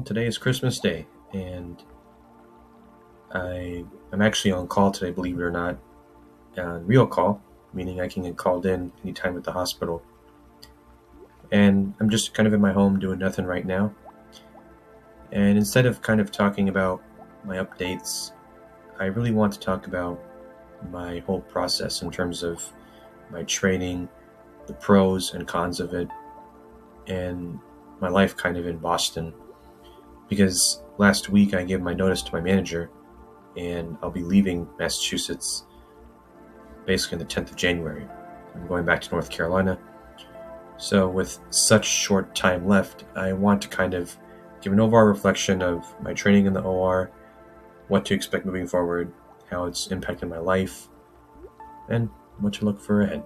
Well, today is Christmas Day, and I'm actually on call today, believe it or not. Real call, meaning I can get called in anytime at the hospital. And I'm just kind of in my home doing nothing right now. And instead of kind of talking about my updates, I really want to talk about my whole process in terms of my training, the pros and cons of it, and my life kind of in Boston. Because last week I gave my notice to my manager, and I'll be leaving Massachusetts basically on the 10th of January. I'm going back to North Carolina. So, with such short time left, I want to kind of give an overall reflection of my training in the OR, what to expect moving forward, how it's impacted my life, and what to look for ahead.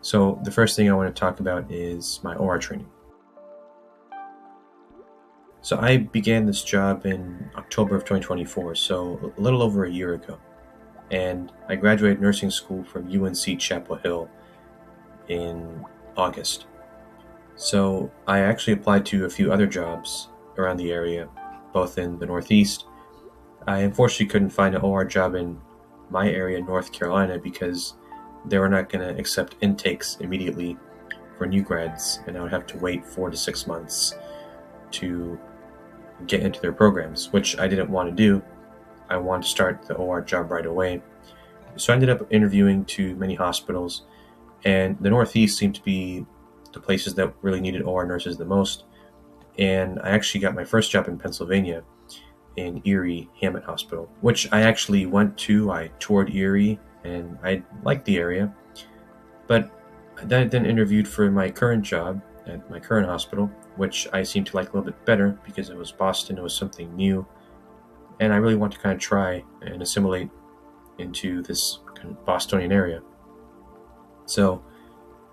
So, the first thing I want to talk about is my OR training. So, I began this job in October of 2024, so a little over a year ago. And I graduated nursing school from UNC Chapel Hill in August. So I actually applied to a few other jobs around the area, both in the Northeast. I unfortunately couldn't find an OR job in my area, North Carolina, because they were not going to accept intakes immediately for new grads, and I would have to wait 4 to 6 months to get into their programs, which I didn't want to do. I wanted to start the OR job right away. So I ended up interviewing to many hospitals, and the Northeast seemed to be the places that really needed OR nurses the most. And I actually got my first job in Pennsylvania in Erie Hammett Hospital, which I actually went to. I toured Erie, and I liked the area. But I then interviewed for my current job at my current hospital, which I seemed to like a little bit better because it was Boston, it was something new, and I really want to kind of try and assimilate into this kind of Bostonian area. So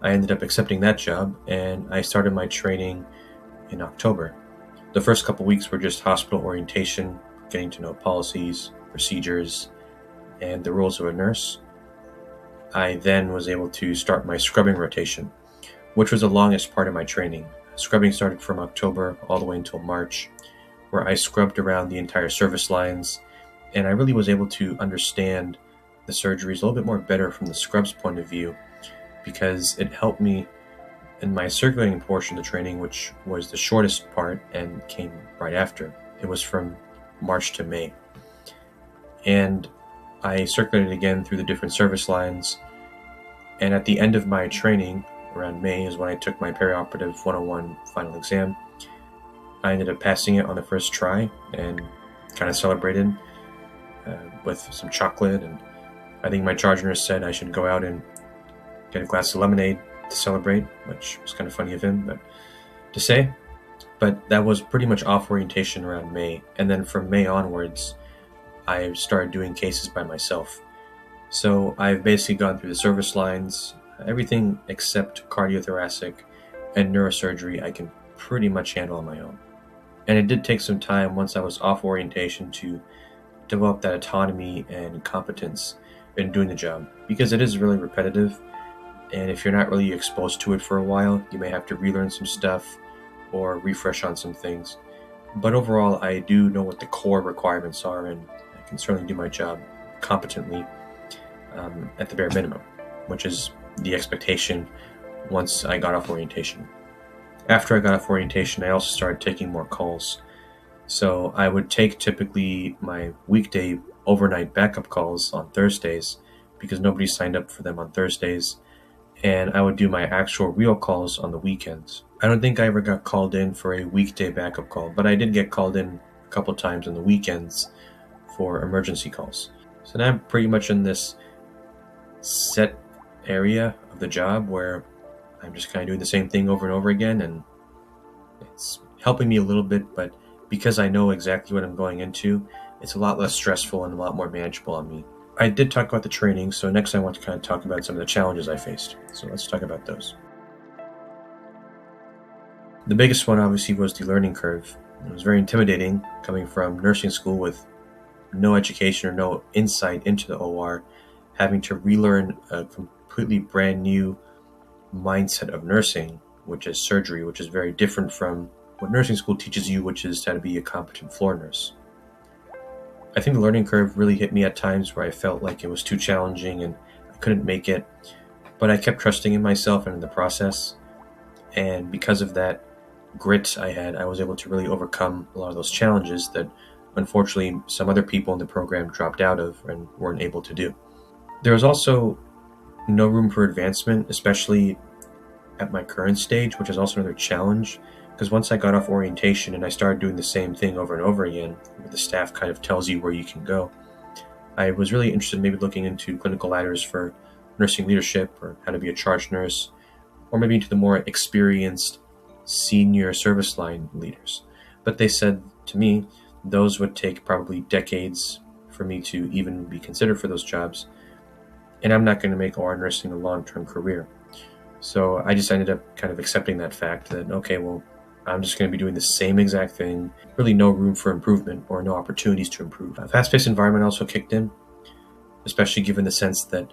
I ended up accepting that job, and I started my training in October. The first couple weeks were just hospital orientation, getting to know policies, procedures, and the rules of a nurse. I then was able to start my scrubbing rotation, which was the longest part of my training. Scrubbing started from October all the way until March, where I scrubbed around the entire service lines, and I really was able to understand the surgeries a little bit more better from the scrub's point of view, because it helped me in my circulating portion of the training, which was the shortest part and came right after. It was from March to May. And I circulated again through the different service lines, and at the end of my training, around May, is when I took my perioperative 101 final exam. I ended up passing it on the first try and kind of celebrated with some chocolate, and I think my charge nurse said I should go out and get a glass of lemonade to celebrate, which was kind of funny of him to say. But that was pretty much off orientation around May, and then from May onwards, I started doing cases by myself. So I've basically gone through the service lines, everything except cardiothoracic and neurosurgery I can pretty much handle on my own. And it did take some time once I was off orientation to develop that autonomy and competence in doing the job, because it is really repetitive, and if you're not really exposed to it for a while, you may have to relearn some stuff or refresh on some things. But overall, I do know what the core requirements are, and I can certainly do my job competently at the bare minimum, which is the expectation once I got off orientation. After I got off orientation, I also started taking more calls. So I would take typically my weekday overnight backup calls on Thursdays, because nobody signed up for them on Thursdays, and I would do my actual real calls on the weekends. I don't think I ever got called in for a weekday backup call, but I did get called in a couple times on the weekends for emergency calls. So now I'm pretty much in this set area of the job where I'm just kind of doing the same thing over and over again, and it's helping me a little bit, but because I know exactly what I'm going into, it's a lot less stressful and a lot more manageable on me. I did talk about the training, so next I want to kind of talk about some of the challenges I faced. So let's talk about those. The biggest one obviously was the learning curve. It was very intimidating coming from nursing school with no education or no insight into the OR, having to relearn a completely brand new mindset of nursing, which is surgery, which is very different from what nursing school teaches you, which is how to be a competent floor nurse. I think the learning curve really hit me at times where I felt like it was too challenging and I couldn't make it, but I kept trusting in myself and in the process. And because of that grit I had, I was able to really overcome a lot of those challenges that unfortunately some other people in the program dropped out of and weren't able to do. There was also no room for advancement, especially at my current stage, which is also another challenge. Because once I got off orientation and I started doing the same thing over and over again, where the staff kind of tells you where you can go, I was really interested in maybe looking into clinical ladders for nursing leadership or how to be a charge nurse, or maybe into the more experienced senior service line leaders. But they said to me those would take probably decades for me to even be considered for those jobs, and I'm not going to make OR nursing a long-term career. So I just ended up kind of accepting that fact that, okay, well, I'm just going to be doing the same exact thing, really no room for improvement or no opportunities to improve. A fast-paced environment also kicked in, especially given the sense that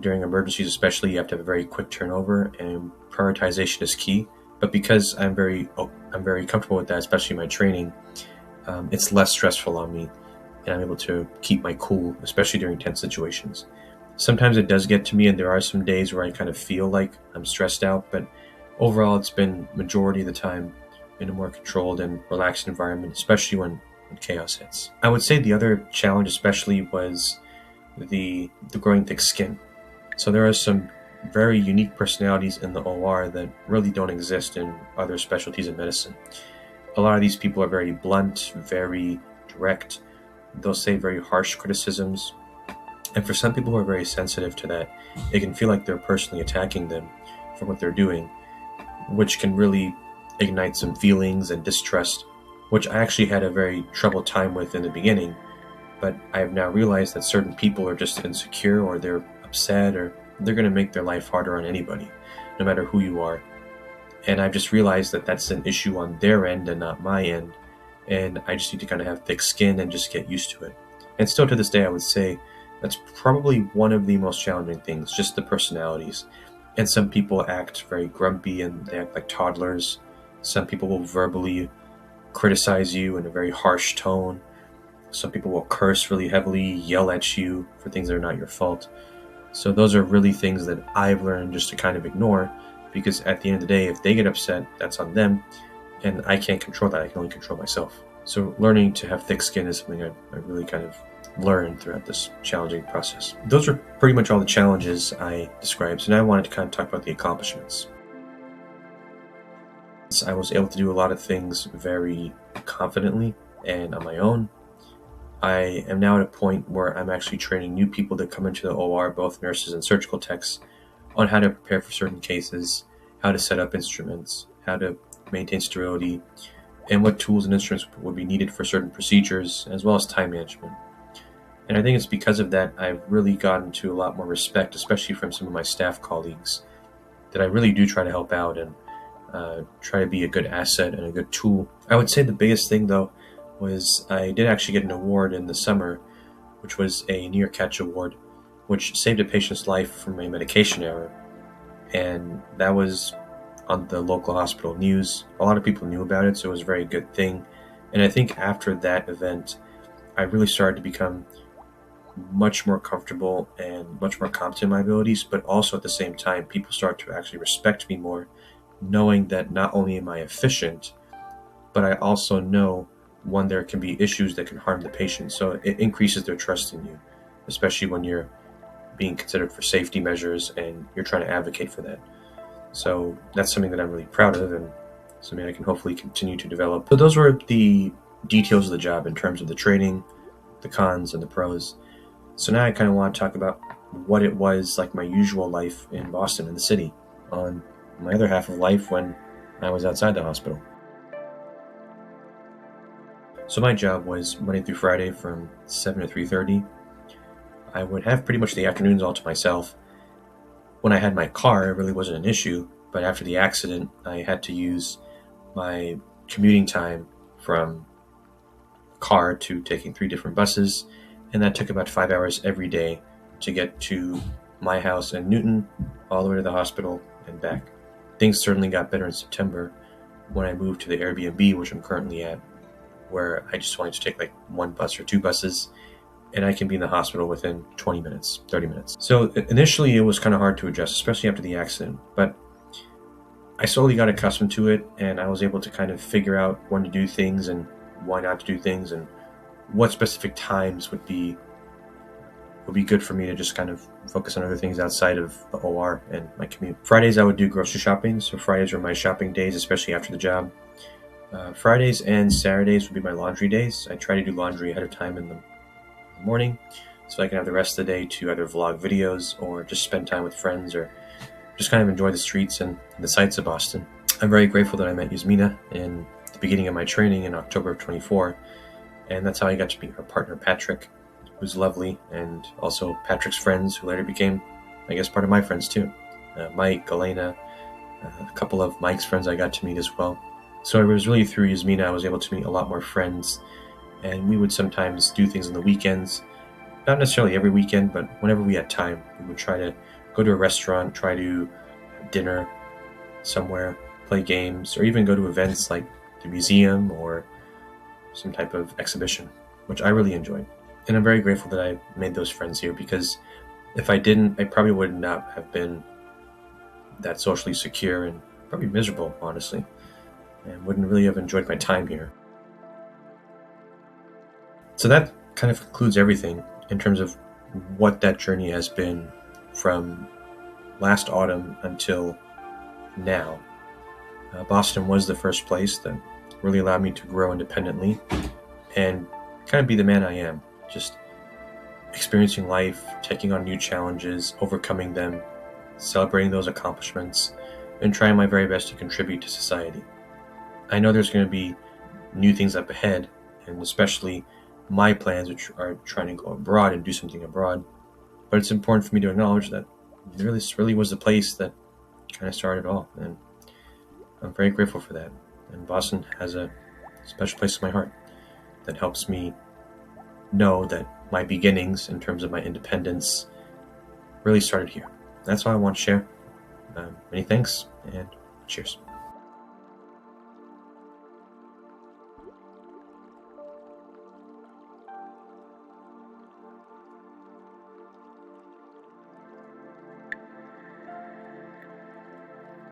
during emergencies especially, you have to have a very quick turnover and prioritization is key. But because I'm very comfortable with that, especially my training, it's less stressful on me and I'm able to keep my cool, especially during tense situations. Sometimes it does get to me, and there are some days where I kind of feel like I'm stressed out, but overall it's been majority of the time in a more controlled and relaxed environment, especially when chaos hits. I would say the other challenge especially was the growing thick skin. So there are some very unique personalities in the OR that really don't exist in other specialties in medicine. A lot of these people are very blunt, very direct. They'll say very harsh criticisms. And for some people who are very sensitive to that, it can feel like they're personally attacking them for what they're doing, which can really ignite some feelings and distrust, which I actually had a very troubled time with in the beginning. But I have now realized that certain people are just insecure or they're upset or they're going to make their life harder on anybody, no matter who you are. And I've just realized that that's an issue on their end and not my end. And I just need to kind of have thick skin and just get used to it. And still to this day, I would say that's probably one of the most challenging things, just the personalities. And some people act very grumpy and they act like toddlers. Some people will verbally criticize you in a very harsh tone. Some people will curse really heavily, yell at you for things that are not your fault. So those are really things that I've learned just to kind of ignore, because at the end of the day, if they get upset, that's on them, and I can't control that. I can only control myself. So learning to have thick skin is something I really kind of learned throughout this challenging process. Those are pretty much all the challenges I described. So now I wanted to kind of talk about the accomplishments. I was able to do a lot of things very confidently and on my own. I am now at a point where I'm actually training new people that come into the OR, both nurses and surgical techs, on how to prepare for certain cases, how to set up instruments, how to maintain sterility, and what tools and instruments would be needed for certain procedures, as well as time management. And I think it's because of that I've really gotten to a lot more respect, especially from some of my staff colleagues, that I really do try to help out and try to be a good asset and a good tool. I would say the biggest thing, though, was I did actually get an award in the summer, which was a New York Catch Award, which saved a patient's life from a medication error. And that was on the local hospital news. A lot of people knew about it, so it was a very good thing. And I think after that event, I really started to become much more comfortable and much more competent in my abilities, but also at the same time, people start to actually respect me more, knowing that not only am I efficient, but I also know when there can be issues that can harm the patient. So it increases their trust in you, especially when you're being considered for safety measures and you're trying to advocate for that. So that's something that I'm really proud of and something I can hopefully continue to develop. So those were the details of the job in terms of the training, the cons and the pros. So now I kind of want to talk about what it was like my usual life in Boston, in the city, on my other half of life when I was outside the hospital. So my job was Monday through Friday from 7 to 3:30. I would have pretty much the afternoons all to myself. When I had my car, it really wasn't an issue, but after the accident, I had to use my commuting time from car to taking 3 different buses, and that took about 5 hours every day to get to my house in Newton, all the way to the hospital and back. Things certainly got better in September, when I moved to the Airbnb, which I'm currently at, where I just wanted to take like one bus or two buses, and I can be in the hospital within 20 minutes, 30 minutes. So initially it was kind of hard to adjust, especially after the accident, but I slowly got accustomed to it, and I was able to kind of figure out when to do things and why not to do things, and what specific times would be good for me to just kind of focus on other things outside of the OR and my commute. Fridays I would do grocery shopping, so Fridays were my shopping days, especially after the job. Fridays and Saturdays would be my laundry days. I try to do laundry ahead of time in the morning so I can have the rest of the day to either vlog videos or just spend time with friends or just kind of enjoy the streets and the sights of Boston. I'm very grateful that I met Yasmina in the beginning of my training in October of 24, and that's how I got to meet her partner Patrick, who's lovely, and also Patrick's friends, who later became, I guess, part of my friends too. Mike, Elena, a couple of Mike's friends I got to meet as well. So it was really through Yasmina I was able to meet a lot more friends, and we would sometimes do things on the weekends. Not necessarily every weekend, but whenever we had time, we would try to go to a restaurant, try to have dinner somewhere, play games, or even go to events like the museum or some type of exhibition, which I really enjoyed. And I'm very grateful that I made those friends here, because if I didn't, I probably would not have been that socially secure and probably miserable, honestly, and wouldn't really have enjoyed my time here. So that kind of concludes everything in terms of what that journey has been from last autumn until now. Boston was the first place that really allowed me to grow independently and kind of be the man I am, just experiencing life, taking on new challenges, overcoming them, celebrating those accomplishments, and trying my very best to contribute to society. I know there's going to be new things up ahead, and especially my plans, which are trying to go abroad and do something abroad. But it's important for me to acknowledge that this really was the place that kind of started it all, and I'm very grateful for that. And Boston has a special place in my heart that helps me know that my beginnings in terms of my independence really started here. That's all I want to share. Many thanks, and cheers.